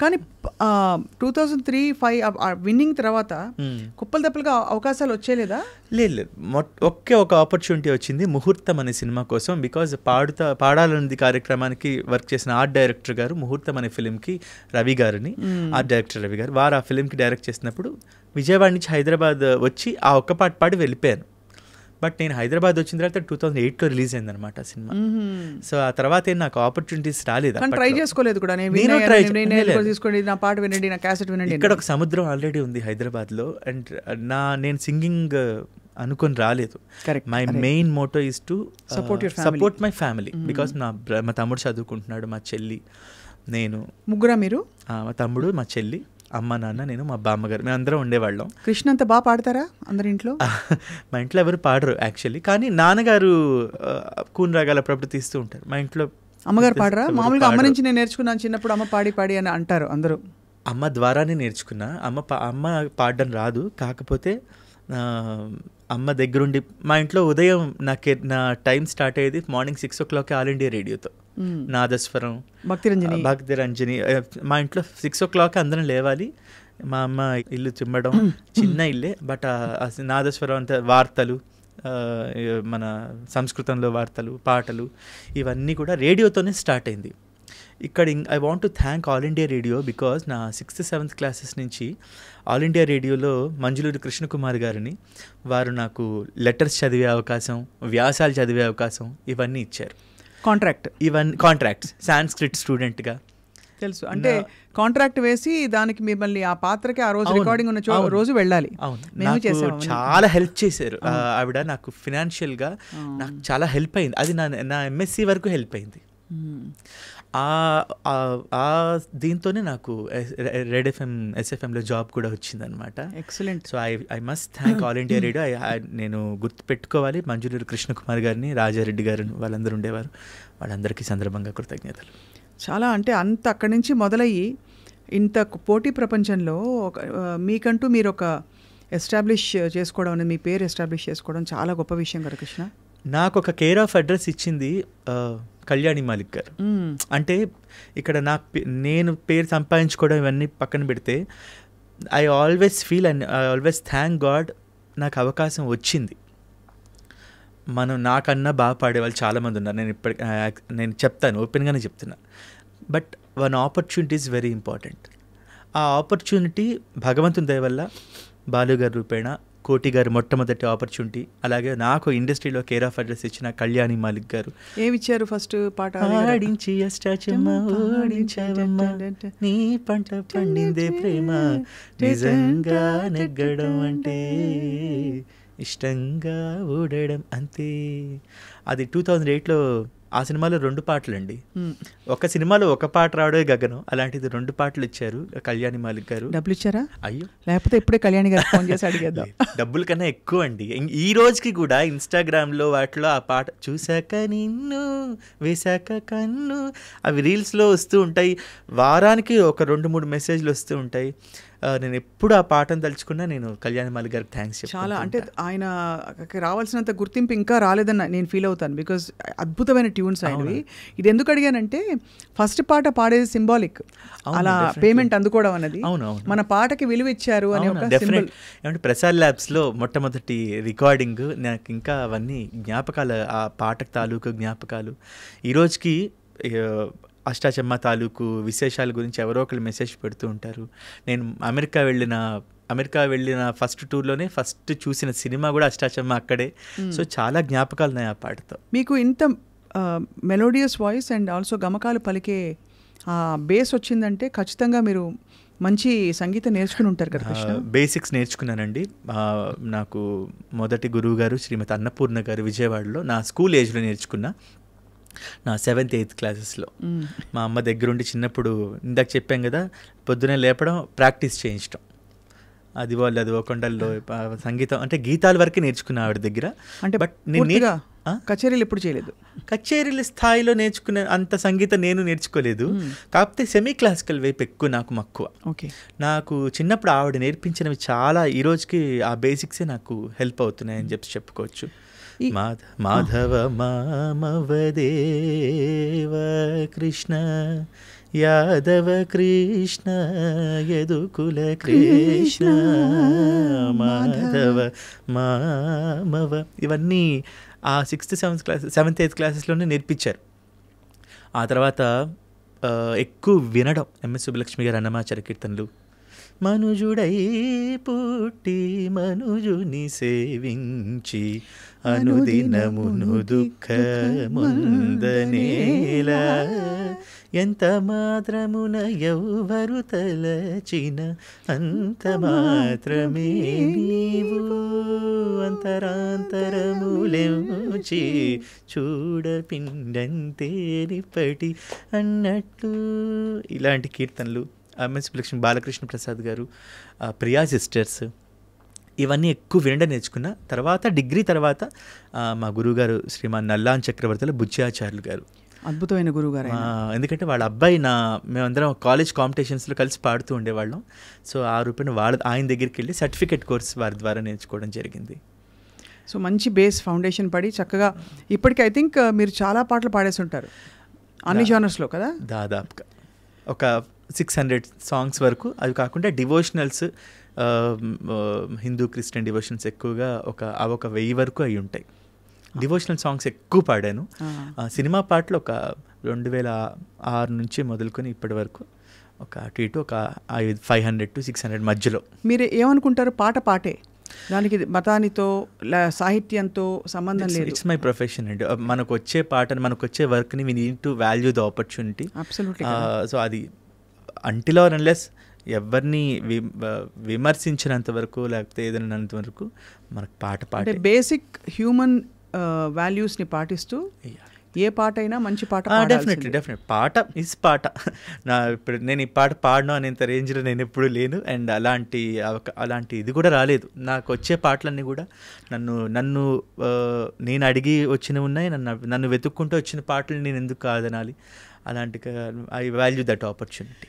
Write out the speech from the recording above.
కానీ 2003-05 విన్నింగ్ తర్వాత కుప్పలు తప్పలుగా అవకాశాలు వచ్చేలేదా? లేదు, ఒకే ఒక ఆపర్చునిటీ వచ్చింది ముహూర్తం అనే సినిమా కోసం. బికాజ్ పాడాలన్నది కార్యక్రమానికి వర్క్ చేసిన ఆర్ట్ డైరెక్టర్ గారు ముహూర్తం అనే ఫిలింకి రవి గారిని, ఆర్ట్ డైరెక్టర్ రవి గారు, వారు ఆ ఫిలింకి డైరెక్ట్ చేసినప్పుడు విజయవాడ నుంచి హైదరాబాద్ వచ్చి ఆ ఒక్క పాట పాడి వెళ్ళిపోయాను. బట్ నేను హైదరాబాద్ వచ్చిన తర్వాత 2008లో రిలీజ్ అయింది అనమాట ఆ సినిమా. సో ఆ తర్వాత నాకు ఆపర్చునిటీస్ రాలేదు. ట్రై చేసుకోలేదు కూడా? ఇక్కడ ఒక సముద్రం ఆల్రెడీ ఉంది హైదరాబాద్లో, అండ్ నేను సింగింగ్ అనుకొని రాలేదు. My main motto is to support my family. Because మా తమ్ముడు చదువుకుంటున్నాడు, మా చెల్లి, నేను, ముగ్గురా మీరు? మా తమ్ముడు, మా చెల్లి, అమ్మ, నాన్న, నేను, మా బామ్మగారు, మేము అందరం ఉండేవాళ్ళం. కృష్ణ అంత బాగా పాడతారా అందరి ఇంట్లో? మా ఇంట్లో ఎవరు పాడరు యాక్చువల్లీ, కానీ నాన్నగారు కూన్ రాగాలు అప్పుడప్పుడు తీస్తూ ఉంటారు. మా ఇంట్లో అమ్మగారు పాడరా? మామూలుగా అమ్మ నుంచి నేను నేర్చుకున్నాను చిన్నప్పుడు, అమ్మ పాడి పాడి అని అంటారు అందరూ. అమ్మ ద్వారానే నేర్చుకున్నా. అమ్మ పాడడం రాదు, కాకపోతే అమ్మ దగ్గరుండి. మా ఇంట్లో ఉదయం నా టైం స్టార్ట్ అయ్యేది మార్నింగ్ 6 o'clock ఆల్ ఇండియా రేడియోతో, నాదస్వరం, భక్తి రంజని. మా ఇంట్లో 6 o'clock అందరం లేవాలి. మా అమ్మ ఇల్లు చిమ్మడం, చిన్న ఇల్లే, బట్ నాదస్వరం అంతా వార్తలు, మన సంస్కృతంలో వార్తలు, పాటలు, ఇవన్నీ కూడా రేడియోతోనే స్టార్ట్ అయింది. ఇక్కడ I want to thank all India radio. Because నా 6th 7th క్లాసెస్ నుంచి ఆల్ ఇండియా రేడియోలో మంజులూరి కృష్ణకుమార్ గారిని, వారు నాకు లెటర్స్ చదివే అవకాశం, వ్యాసాలు చదివే అవకాశం, ఇవన్నీ ఇచ్చారు. కాంట్రాక్ట్స్ సాంస్క్రిట్ స్టూడెంట్గా తెలుసు. అంటే కాంట్రాక్ట్ వేసి దానికి మిమ్మల్ని ఆ పాత్రకి ఆ రోజు రికార్డింగ్ ఉన్న రోజు వెళ్ళాలి. అవును, చాలా హెల్ప్ చేశారు ఆవిడ. నాకు ఫినాన్షియల్గా నాకు చాలా హెల్ప్ అయింది. అది నా MSc వరకు హెల్ప్ అయింది. దీంతోనే నాకు రెడ్ FM SFMలో జాబ్ కూడా వచ్చిందనమాట. Excellent. So I must thank all India radio. నేను గుర్తు పెట్టుకోవాలి మంజులూరి కృష్ణకుమార్ గారిని, రాజారెడ్డి గారిని, వాళ్ళందరూ ఉండేవారు. వాళ్ళందరికీ సందర్భంగా కృతజ్ఞతలు. చాలా అంటే అంత అక్కడి నుంచి మొదలయ్యి ఇంత పోటీ ప్రపంచంలో మీకంటూ మీరు ఒక ఎస్టాబ్లిష్ చేసుకోవడం అనేది, మీ పేరు ఎస్టాబ్లిష్ చేసుకోవడం చాలా గొప్ప విషయం కదా కృష్ణ. నాకు ఒక కేర్ ఆఫ్ అడ్రస్ ఇచ్చింది కళ్యాణి మాలిక్ గారు. అంటే ఇక్కడ నేను పేరు సంపాదించుకోవడం ఇవన్నీ పక్కన పెడితే, I always feel and I always thank God నాకు అవకాశం వచ్చింది. నాకన్నా బాగా పాడేవాళ్ళు చాలామంది ఉన్నారు. నేను చెప్తాను, ఓపెన్గానే చెప్తున్నా. But one opportunity is very important. ఆ ఆపర్చునిటీ భగవంతుని దయ వల్ల బాలు గారి రూపేణ, కోటి గారు మొట్టమొదటి ఆపర్చునిటీ, అలాగే నాకు ఇండస్ట్రీలో కేర్ ఆఫ్ అడ్రస్ ఇచ్చిన కళ్యాణి మాలిక్ గారు. ఏమిచ్చారు ఫస్ట్ పాట? ఆడించి నీ పంట పండిందే ప్రేమ, నిజంగా నెగ్గడం అంటే ఇష్టంగా ఓడడం అంతే. అది 2008లో. ఆ సినిమాలో 2 పాటలండి. ఒక సినిమాలో ఒక పాట రావడే గగనం, అలాంటిది 2 పాటలు ఇచ్చారు కళ్యాణి మాలిక్ గారు. డబ్బులు ఇచ్చారా? అయ్యో, లేకపోతే ఇప్పుడే కళ్యాణి గారు ఫోన్ చేసి అడిగేద్దాం. డబ్బుల కన్నా ఎక్కువ అండి. ఈ రోజుకి కూడా ఇన్స్టాగ్రామ్లో వాటిలో ఆ పాట చూశాక నిన్ను వేశాక కన్ను, అవి రీల్స్లో వస్తూ ఉంటాయి. వారానికి ఒక 2-3 మెసేజ్లు వస్తూ ఉంటాయి. నేను ఎప్పుడు ఆ పాటను తలుచుకున్నా నేను కళ్యాణి మాలిక్ గారికి థ్యాంక్స్ చెప్తాను. చాలా అంటే ఆయన రావాల్సినంత గుర్తింపు ఇంకా రాలేదని నేను ఫీల్ అవుతాను. బికాజ్ అద్భుతమైన ట్యూన్స్ ఆయనవి. ఇది ఎందుకు అడిగానంటే, ఫస్ట్ పాట పాడేది సింబాలిక్, అలా పేమెంట్ అందుకోవడం అనేది. మన పాటకి విలువ ఇచ్చారు అని ఒక సింబల్. ఏమంటే ప్రసాద్ ల్యాబ్స్లో మొట్టమొదటి రికార్డింగ్ నాకు ఇంకా అవన్నీ జ్ఞాపకాలు, ఆ పాట తాలూకు జ్ఞాపకాలు. ఈరోజుకి అష్టాచెమ్మ తాలూకు విశేషాల గురించి ఎవరో ఒకరు మెసేజ్ పెడుతూ ఉంటారు. నేను అమెరికా వెళ్ళిన ఫస్ట్ టూర్లోనే ఫస్ట్ చూసిన సినిమా కూడా అష్టాచెమ్మ అక్కడే. సో చాలా జ్ఞాపకాలు ఉన్నాయి ఆ పాటతో. మీకు ఇంత మెలోడియస్ వాయిస్ అండ్ ఆల్సో గమకాలు పలికే బేస్ వచ్చిందంటే ఖచ్చితంగా మీరు మంచి సంగీతం నేర్చుకుని ఉంటారు కదా. బేసిక్స్ నేర్చుకున్నానండి. నాకు మొదటి గురువు గారు శ్రీమతి అన్నపూర్ణ గారు విజయవాడలో, నా స్కూల్ ఏజ్లో నేర్చుకున్నా. నా 7th 8th క్లాసెస్లో మా అమ్మ దగ్గరుండి చిన్నప్పుడు, ఇందాక చెప్పాం కదా, పొద్దునే లేపడం, ప్రాక్టీస్ చేయించడం, అది కొండల్లో సంగీతం అంటే గీతాల వరకే నేర్చుకున్నా ఆవిడ దగ్గర. అంటే బట్ నేను కచేరీలు ఎప్పుడు చేయలేదు. కచేరీల స్థాయిలో నేర్చుకునే అంత సంగీతం నేను నేర్చుకోలేదు. కాకపోతే సెమీ క్లాసికల్ వైపు ఎక్కువ నాకు మక్కువ. నాకు చిన్నప్పుడు ఆవిడ నేర్పించినవి చాలా ఈ రోజుకి ఆ బేసిక్సే నాకు హెల్ప్ అవుతున్నాయని చెప్పుకోవచ్చు. మాధవ మామవదేవ కృష్ణ యాదవ కృష్ణ యదుకుల కృష్ణ మాధవ మామవ ఇవన్నీ ఆ 6th 7th class 7th 8th క్లాసెస్లోనే నేర్పించారు. ఆ తర్వాత ఎక్కువ వినడం ఎంఎస్ సుబ్బలక్ష్మి గారు అన్నమాచార్య కీర్తనలు. మనుజుడై పుట్టి మనుజుని సేవించి అనుదినమును దుఃఖముందనేలా ఎంత మాత్రమున ఎవ్వరు తలచిన అంత మాత్రమే నీవు అంతరాంతరములెంచి చూడపిండంతేరిపటి అన్నట్లు. ఇలాంటి కీర్తనలు ఎంఎస్ లక్ష్మి, బాలకృష్ణ ప్రసాద్ గారు, ప్రియా సిస్టర్స్, ఇవన్నీ ఎక్కువ వినడం నేర్చుకున్న. తర్వాత డిగ్రీ తర్వాత మా గురువుగారు శ్రీమాన్ నల్లాన్ చక్రవర్తుల బుచ్చాచార్యులు గారు, అద్భుతమైన గురువుగారు. ఎందుకంటే వాళ్ళ అబ్బాయి మేమందరం కాలేజ్ కాంపిటీషన్స్లో కలిసి పాడుతూ ఉండేవాళ్ళం. సో ఆ రూపాయన ఆయన దగ్గరికి వెళ్ళి సర్టిఫికేట్ కోర్స్ వారి ద్వారా నేర్చుకోవడం జరిగింది. సో మంచి బేస్ ఫౌండేషన్ పడి చక్కగా ఇప్పటికి ఐ థింక్ మీరు చాలా పాటలు పాడేసి ఉంటారు అన్ని జానర్స్లో కదా. దాదాపుగా ఒక 600 సాంగ్స్ వరకు. అవి కాకుండా డివోషనల్స్, హిందూ క్రిస్టియన్ డివోషనల్స్ ఎక్కువగా ఒక 1000 వరకు అయి ఉంటాయి. డివోషనల్ సాంగ్స్ ఎక్కువ పాడాను. సినిమా పాటలు ఒక 2006 నుంచి మొదలుకొని ఇప్పటి వరకు ఒక అటు ఇటు ఒక 500 to 600 మధ్యలో. మీరు ఏమనుకుంటారు? పాటే దానికి మతానితో సాహిత్యంతో సంబంధం లేదు. ఇట్స్ మై ప్రొఫెషన్ అండి. మనకు వచ్చే పాటని, మనకు వచ్చే వర్క్ని we need to value the opportunity. So అది అంటిల్ ఆర్ అన్లెస్ ఎవరిని విమర్శించినంత వరకు లేకపోతే ఏదైనంత వరకు మనకు పాట బేసిక్ హ్యూమన్ వాల్యూస్ని పాటిస్తూ ఏ పాట అయినా మంచి పాట. డెఫినెట్లీ పాట ఇస్ పాట. ఇప్పుడు నేను ఈ పాట పాడను అనేంత రేంజ్లో నేను ఎప్పుడు లేను. అండ్ అలాంటి ఇది కూడా రాలేదు. నాకు వచ్చే పాటలన్నీ కూడా నేను అడిగి వచ్చినవి ఉన్నాయి. నన్ను వెతుక్కుంటూ వచ్చిన పాటలు నేను ఎందుకు కాదనాలి? అలాంటి ఐ వాల్యూ దట్ ఆపర్చునిటీ.